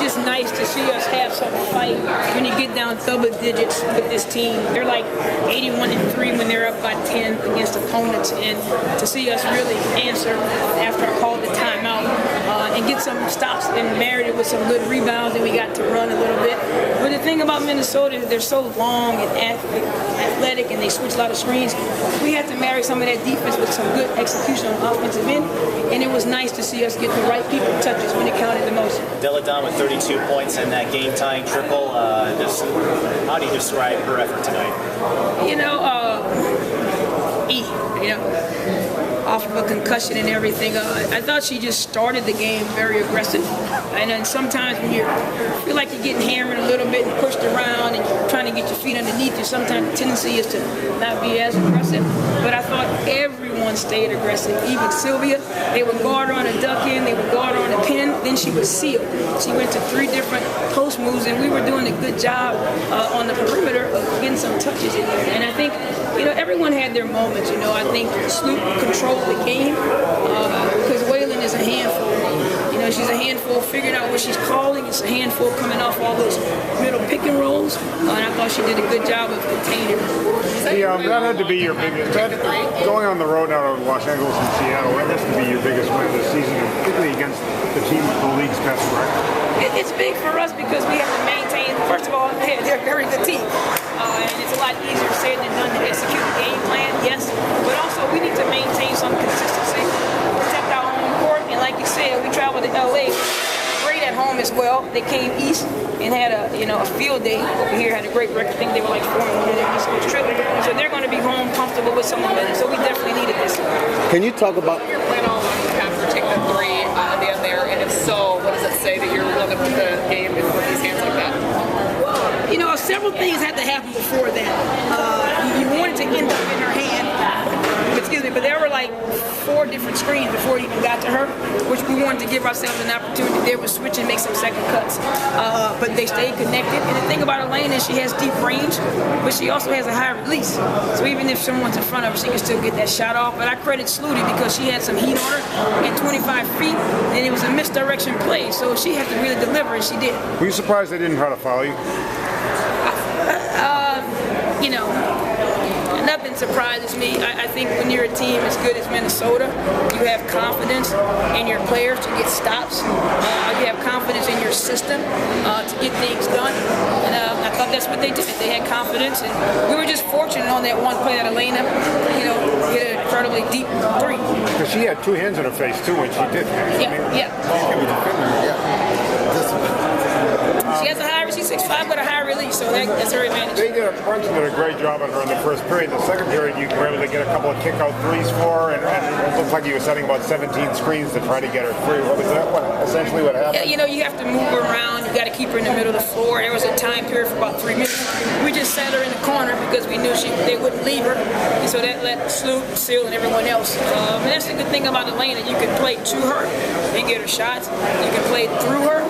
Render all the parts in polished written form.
just nice to see us have some fight when you get down double digits with this team. They're like 81-3 when they're up by 10 against opponents, and to see us really answer after I called the timeout and get some stops and married it with some good rebounds, and we got to run a little bit. But the thing about Minnesota is they're so long and athletic, and they switch a lot of screens. We had to marry some of that defense with some good execution on offensive end, and it was nice to see us get the right people touches when it counted the most. Della Don with 32 points and that game-tying triple. How do you describe her effort tonight? Off of a concussion and everything. I thought she just started the game very aggressive. And then sometimes when you feel like you're getting hammered a little bit and pushed around and you're trying to get your feet underneath you, sometimes the tendency is to not be as aggressive. But I thought everyone stayed aggressive. Even Sylvia, they would guard her on a duck in, they would guard her on a pin, then she would seal. She went to 3 different post moves, and we were doing a good job on the perimeter of getting some touches in there. And I think, everyone had their moments. I think Sloop controlled the game because Waylon is a handful. She's a handful figuring out what she's calling. It's a handful coming off all those middle pick and rolls. And I thought she did a good job of containing her. Yeah, that had to be your biggest. Going on the road out of Los Angeles and Seattle, that has to be your biggest win this season, particularly against the team with the league's best record. It's big for us because we have to maintain, first of all, they're a very good team. And it's a lot easier said than done to execute the game plan, yes. But also we need to maintain some consistency, protect our home court. And like you said, we traveled to LA, great at home as well. They came east and had a field day over here, had a great record. I think they were like 4-1 in their East Coast trip. So they're going to be home comfortable with some momentum. So we definitely needed this. Can you talk about your plan on after taking the 3 at the end there? And if so, what does it say that you're willing to put the game in these hands like that? Several things had to happen before that. You wanted to end up in her hand, but there were like 4 different screens before it even got to her, which we wanted to give ourselves an opportunity there to switch and make some second cuts. But they stayed connected. And the thing about Elaine is she has deep range, but she also has a high release. So even if someone's in front of her, she can still get that shot off. But I credit Sluty because she had some heat on her at 25 feet, and it was a misdirection play. So she had to really deliver, and she did. Were you surprised they didn't try to foul you? Nothing surprises me. I think when you're a team as good as Minnesota, you have confidence in your players to get stops. You have confidence in your system to get things done. And I thought that's what they did. They had confidence, and we were just fortunate on that one play that Elena, hit an incredibly deep 3. Because she had 2 hands in her face too when she did. She has a high, she's 6'5", but a high release, so that's her advantage. They did a great job on her in the first period. The second period, you were able to get a couple of kick-out threes for her, and it looks like you were setting about 17 screens to try to get her free. What was that? Essentially what happened? Yeah, you have to move her around. You got to keep her in the middle of the floor. There was a time period for about 3 minutes. We just sat her in the corner because we knew they wouldn't leave her, and so that let Sloop, Seal, and everyone else. And that's the good thing about Elena. You can play to her and get her shots. You can play through her,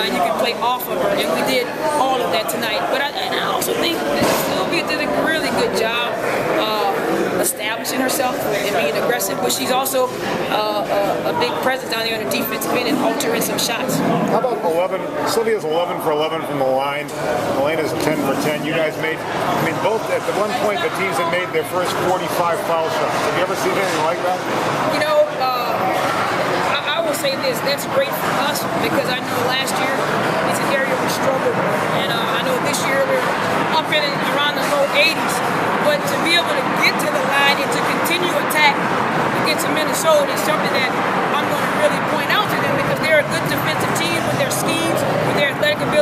and you can play off of her, and we did all of that tonight. But I also think that Sylvia did a really good job establishing herself and being aggressive, but she's also a big presence down there on the defensive end and altering some shots. How about 11? Sylvia's 11 for 11 from the line. Elena's 10 for 10. You guys made, both at the one point the teams had made their first 45 foul shots. Have you ever seen anything like that? I will say this, that's great for us because I know last year it's an area we struggled, and I know this year we're up in around the low 80s, but to be able to get to the line and to continue attack against Minnesota is something that I'm going to really point out to them because they're a good defensive team with their schemes, with their athletic ability.